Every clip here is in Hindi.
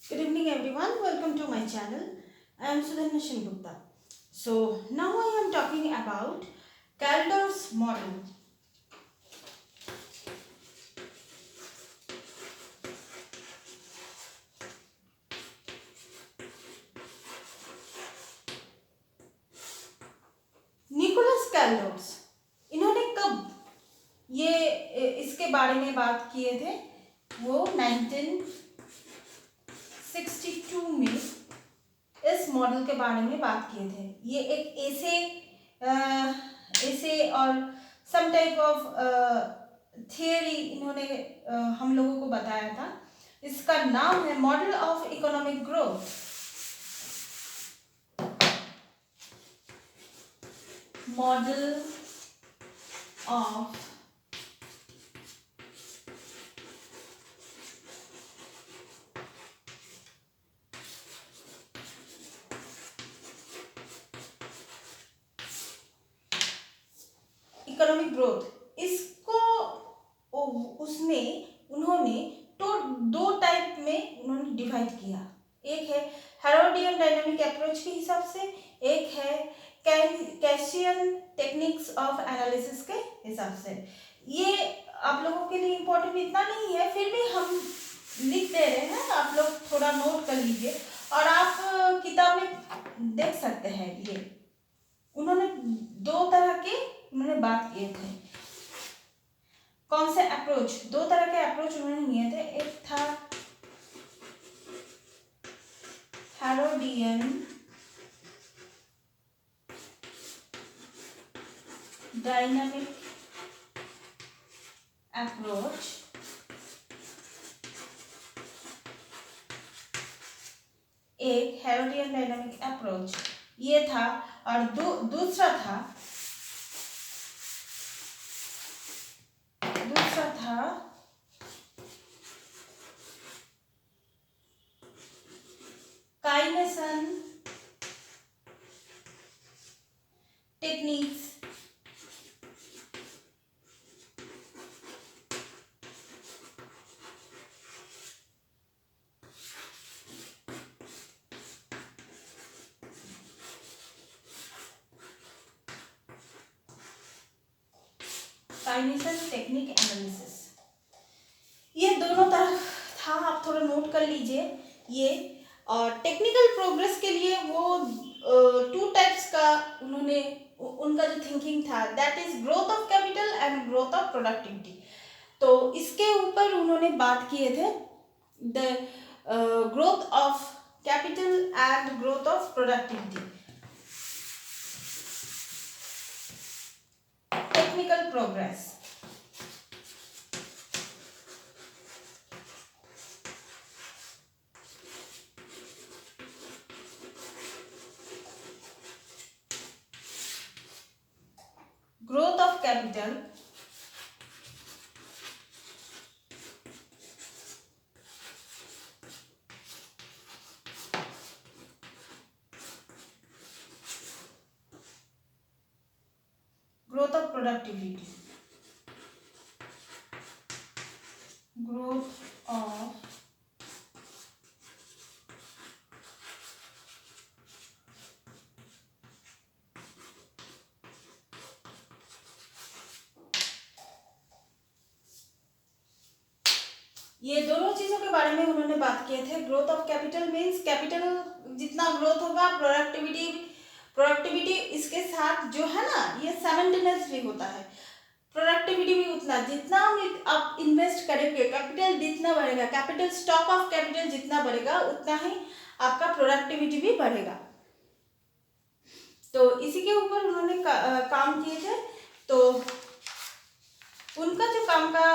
Good evening, everyone. Welcome to my channel. I am Sudhanya Gupta. So now I am talking about Caldor's model. Nicholas Kaldor's इन्होंने कब ये इसके बारे में बात किए थे? वो 1962 में इस मॉडल के बारे में बात किए थे। ये एक ऐसे और सम टाइप ऑफ थियरी इन्होंने हम लोगों को बताया था। इसका नाम है model of economic growth. Model of economic growth, इसको उसने उन्होंने तो दो टाइप में उन्होंने डिवाइड किया। एक है हेरोडियन डायनामिक अप्रोच के हिसाब से, एक है कैशियन टेक्निक्स ऑफ एनालिसिस के हिसाब से। ये आप लोगों के लिए इम्पोर्टेंट इतना नहीं है, फिर भी हम लिख दे रहे हैं, आप लोग थोड़ा नोट कर लीजिए और आप किताब में देख सकते हैं। ये उन्होंने दो तरह के उन्होंने बात किए थे। कौन से अप्रोच? दो तरह के अप्रोच उन्होंने लिए थे। एक था हेरोडियन डायनामिक अप्रोच, एक हेरोडियन डायनामिक अप्रोच ये था, और दूसरा था काइनेसन टेक्निक्स काइनेसन टेक्निक एनालिसिस। ये दोनों तरह था, आप थोड़ा नोट कर लीजिए ये। और टेक्निकल प्रोग्रेस के लिए वो टू टाइप्स का उन्होंने उनका जो थिंकिंग था, that is growth of capital and growth of productivity. तो इसके ऊपर उन्होंने बात किए थे, the growth of capital and growth of productivity. Technical progress, growth of capital growth of productivity, growth of ये दोनों चीजों के बारे में उन्होंने बात किए थे। Growth of capital means capital जितना ग्रोथ होगा, प्रोडक्टिविटी इसके साथ जो है ना, ये साइमल्टेनियसली होता है। प्रोडक्टिविटी भी उतना, जितना आप इन्वेस्ट करेंगे कैपिटल जितना बढ़ेगा, कैपिटल स्टॉक ऑफ कैपिटल जितना बढ़ेगा उतना ही आपका प्रोडक्टिविटी भी बढ़ेगा। तो इसी के ऊपर उन्होंने काम किए थे। तो उनका जो काम का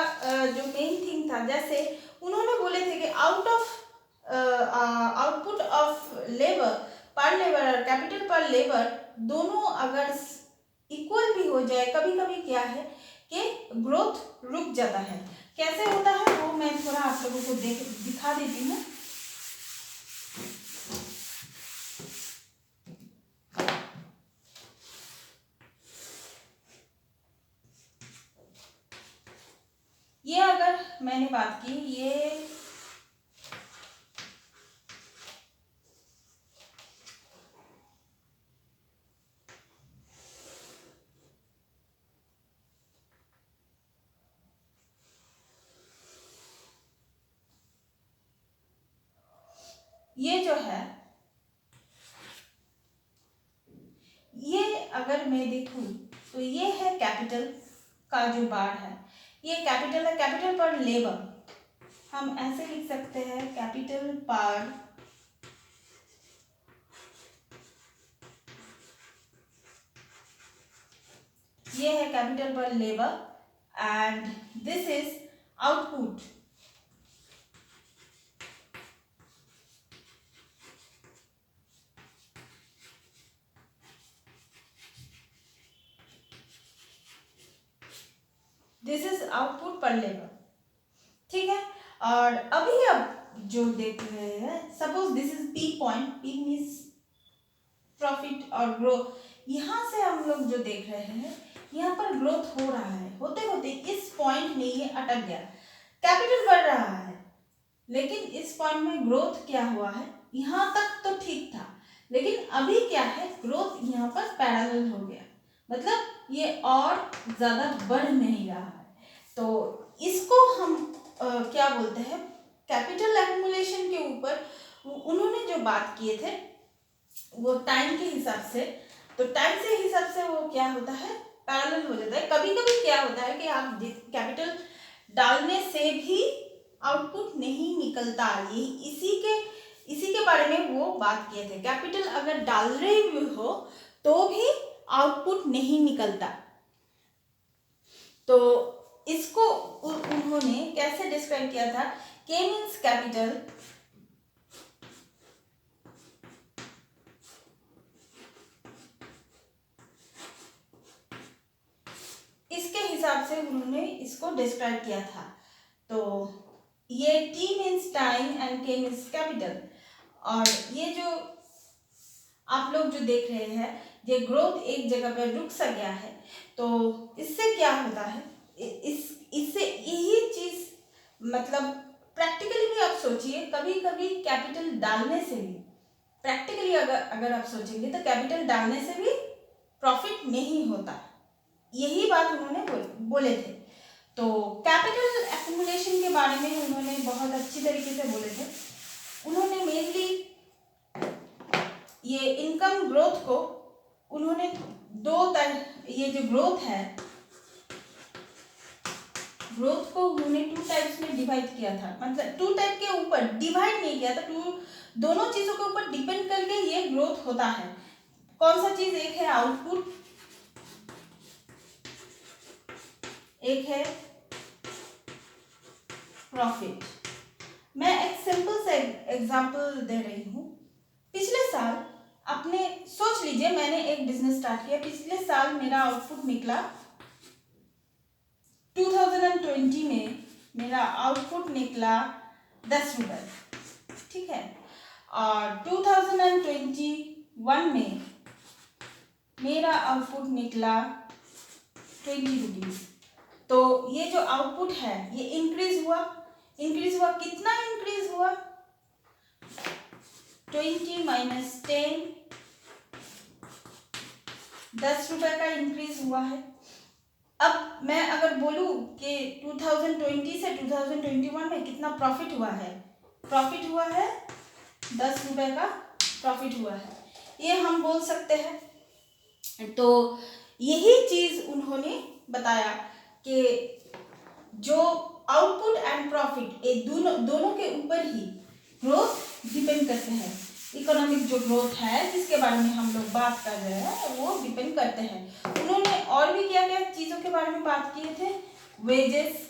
जो मेन थिंग था, जैसे उन्होंने बोले थे कि आउटपुट ऑफ लेबर पर लेबर और कैपिटल पर लेबर दोनों अगर इक्वल भी हो जाए, कभी कभी क्या है कि ग्रोथ रुक जाता है। कैसे होता है वो मैं थोड़ा आप लोगों को दिखा देती हूँ। ये अगर मैंने बात की, ये ये जो है, ये अगर मैं देखूं तो ये है कैपिटल का जो बार है, ये कैपिटल है, कैपिटल पर लेबर हम ऐसे लिख सकते हैं, कैपिटल पर ये है कैपिटल पर labour and this is output. This is output पर लेबर, ठीक है। और अभी अब जो देख रहे हैं, suppose this is P point, P means profit और ग्रोथ। यहाँ से हम लोग जो देख रहे हैं, यहाँ पर ग्रोथ हो रहा है, होते होते इस पॉइंट में ये अटक गया, कैपिटल बढ़ रहा है लेकिन इस पॉइंट में ग्रोथ क्या हुआ है, यहाँ तक तो ठीक था लेकिन अभी क्या है, ग्रोथ यहाँ पर पैरेलल हो गया, मतलब ये और ज़्यादा बढ़ नहीं रहा है। तो इसको हम क्या बोलते हैं, कैपिटल एक्युमुलेशन के ऊपर उन्होंने जो बात किए थे वो टाइम के हिसाब से, तो टाइम से हिसाब से वो क्या होता है, पैरेलल हो जाता है। कभी कभी क्या होता है कि आप कैपिटल डालने से भी आउटपुट नहीं निकलता, ये इसी के बारे में वो बात किए थे, कैपिटल अगर डाल रहे भी हो तो भी आउटपुट नहीं निकलता। तो इसको उन्होंने कैसे डिस्क्राइब किया था, के मीन्स कैपिटल, इसके हिसाब से उन्होंने इसको डिस्क्राइब किया था। तो ये टी मीन्स टाइम एंड के मीन्स कैपिटल, और ये जो आप लोग जो देख रहे हैं, ये ग्रोथ एक जगह पर रुक सा गया है, तो इससे क्या होता है, इससे यही चीज, मतलब प्रैक्टिकली भी आप सोचिए, कभी कभी कैपिटल डालने से भी, प्रैक्टिकली अगर आप सोचेंगे तो कैपिटल डालने से भी प्रॉफिट नहीं होता, यही बात उन्होंने बोले थे। तो कैपिटल एक्युमुलेशन के बारे में उन्होंने बहुत अच्छी तरीके से बोले थे। उन्होंने मेनली ये इनकम ग्रोथ को उन्होंने ये जो ग्रोथ है, ग्रोथ को उन्होंने 2 टाइप्स में डिवाइड किया था, मतलब 2 टाइप के ऊपर डिवाइड नहीं किया था, दोनों चीजों के ऊपर डिपेंड करके ये ग्रोथ होता है। कौन सा चीज, एक है आउटपुट, एक है प्रॉफिट। मैं एक सिंपल से एग्जांपल दे रही हूँ। पिछले साल आपने सोच लीजिए, मैंने एक बिजनेस स्टार्ट किया, पिछले साल मेरा आउटपुट निकला 2020 में मेरा आउटपुट निकला 10 रुपये, ठीक है। और 2021 में मेरा आउटपुट निकला 20 रुपीज़। तो ये जो आउटपुट है ये इंक्रीज हुआ, कितना इंक्रीज हुआ, 20 माइनस 10, 10 रुपये का इंक्रीज हुआ है। अब मैं अगर बोलूँ कि 2020 से 2021 में कितना प्रॉफिट हुआ है, 10 रुपये का प्रॉफिट हुआ है, ये हम बोल सकते हैं। तो यही चीज़ उन्होंने बताया कि जो आउटपुट एंड प्रॉफिट, ये दोनों के ऊपर ही ग्रोथ डिपेंड करते हैं। इकोनॉमिक जो ग्रोथ है जिसके बारे में हम लोग बात कर रहे हैं वो डिपेंड करते हैं। उन्होंने और भी क्या क्या चीज़ों के बारे में बात किए थे, wages,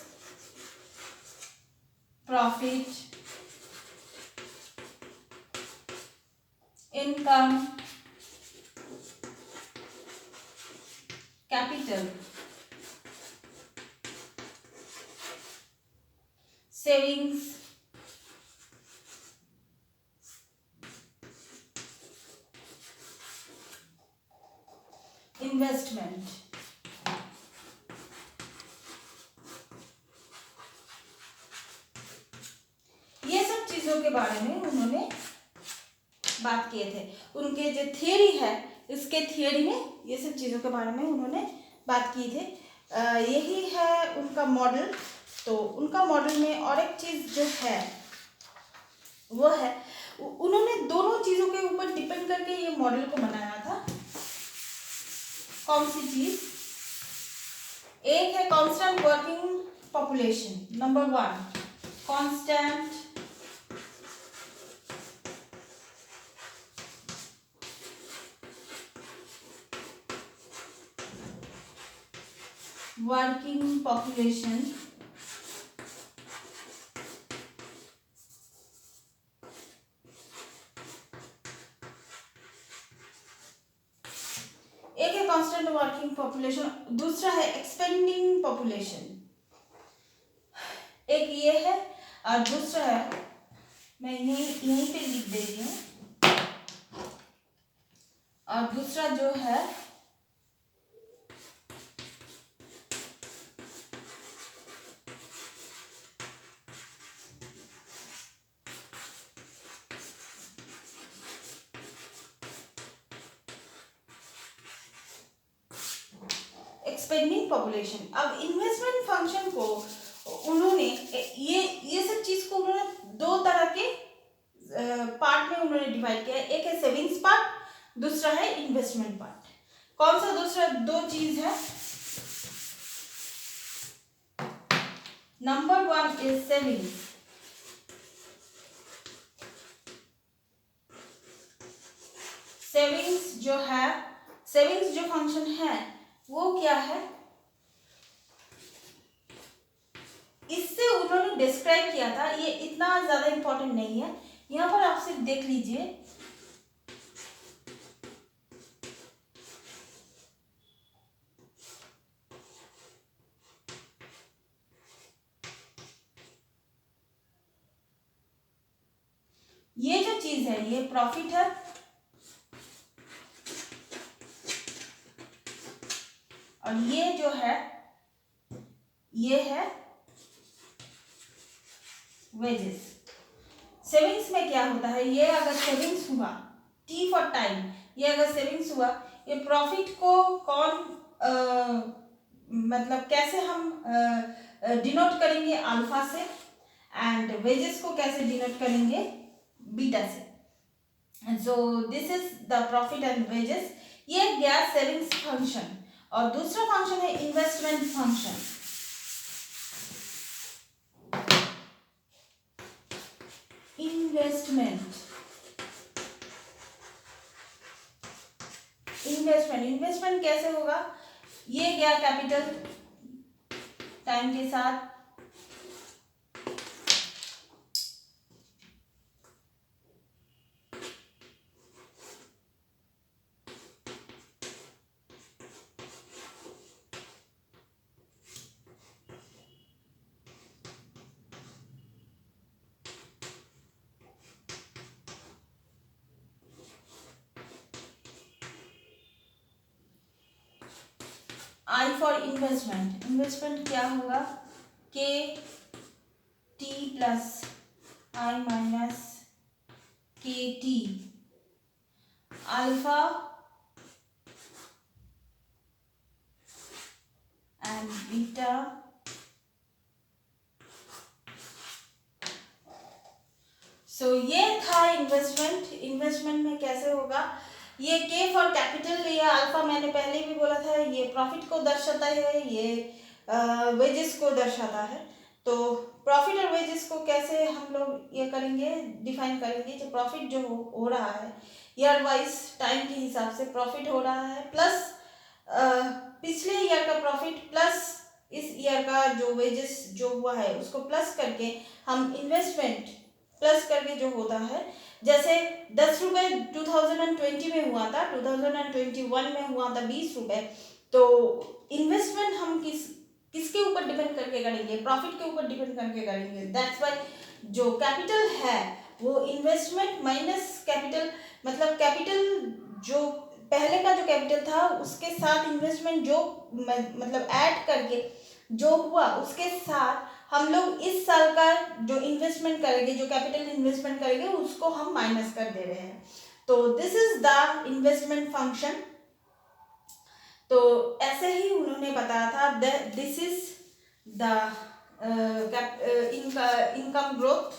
profit, income, capital, savings, investment. ये सब चीज़ों के बारे में उन्होंने बात किए थे। उनके जो थियरी है, इसके थियरी में ये सब चीज़ों के बारे में उन्होंने बात की थे। यही है उनका मॉडल। तो उनका मॉडल में और एक चीज़ जो है वो है, उन्होंने दोनों चीज़ों के ऊपर डिपेंड करके ये मॉडल को बनाया था। कौन सी चीज़? एक है constant working population, number 1 constant working population, एक है कांस्टेंट वर्किंग पॉपुलेशन, दूसरा है एक्सपेंडिंग पॉपुलेशन। एक ये है और दूसरा है, मैं यहीं पे लिख दे रही हूँ, और दूसरा जो है एक्सपेंडिंग पॉपुलेशन। अब इन्वेस्टमेंट फंक्शन को उन्होंने ये सब चीज को उन्होंने दो तरह के पार्ट में उन्होंने डिवाइड किया है। एक है सेविंग्स पार्ट, दूसरा है इन्वेस्टमेंट पार्ट। कौन सा दूसरा दो चीज है? Number 1 is savings. सेविंग्स जो है, सेविंग्स जो फंक्शन है वो क्या है, इससे उन्होंने डिस्क्राइब किया था। ये इतना ज्यादा इंपॉर्टेंट नहीं है, यहां पर आप सिर्फ देख लीजिए। ये जो चीज है ये प्रॉफिट है, और ये जो है ये है वेजेस। सेविंग्स में क्या होता है, ये अगर सेविंग्स हुआ, टी फॉर टाइम, ये अगर सेविंग्स हुआ, ये प्रॉफिट को कौन मतलब कैसे हम डिनोट करेंगे? अल्फा से। एंड वेजेस को कैसे डिनोट करेंगे? बीटा से। So this is the profit and wages. ये गया सेविंग्स फंक्शन। और दूसरा फंक्शन है इन्वेस्टमेंट फंक्शन। इन्वेस्टमेंट कैसे होगा? ये गया कैपिटल टाइम के साथ, आई फॉर इन्वेस्टमेंट। इन्वेस्टमेंट क्या होगा? के टी प्लस आई माइनस के T alpha and beta so ये था इन्वेस्टमेंट। इन्वेस्टमेंट में कैसे होगा? ये के फॉर कैपिटल या अल्फा, मैंने पहले भी बोला था, ये प्रॉफिट को दर्शाता है, ये वेजेस को दर्शाता है। तो प्रॉफिट और वेजेस को कैसे हम लोग ये करेंगे, डिफाइन करेंगे? जो प्रॉफिट जो हो रहा है ईयर वाइज टाइम के हिसाब से प्रॉफिट हो रहा है, प्लस पिछले ईयर का प्रॉफिट प्लस इस ईयर का जो वेजेस जो हुआ है उसको प्लस करके हम इन्वेस्टमेंट प्लस करके जो होता है, जैसे 10 रुपये 2020 में हुआ था, 2021 में हुआ था 20 रुपये। तो इन्वेस्टमेंट हम किसके ऊपर डिपेंड करके करेंगे? प्रॉफिट के ऊपर डिपेंड करके करेंगे। दैट्स वाई जो कैपिटल है वो इन्वेस्टमेंट माइनस कैपिटल, मतलब कैपिटल जो पहले का जो कैपिटल था उसके साथ इन्वेस्टमेंट जो मतलब ऐड करके जो हुआ उसके साथ हम लोग इस साल का जो इन्वेस्टमेंट करेंगे, जो कैपिटल इन्वेस्टमेंट करेंगे, उसको हम माइनस कर दे रहे हैं। तो this is the investment function. तो ऐसे ही उन्होंने बताया था, this is the income growth,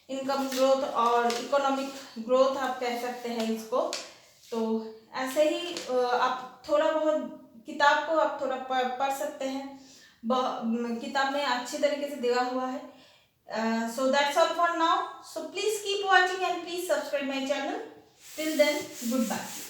income growth और इकोनॉमिक ग्रोथ आप कह सकते हैं इसको। तो ऐसे ही आप थोड़ा बहुत किताब को आप थोड़ा पढ़ सकते हैं, किताब में अच्छी तरीके से दिया हुआ है। So that's all for now. So please keep watching and please subscribe my channel. Till then, goodbye.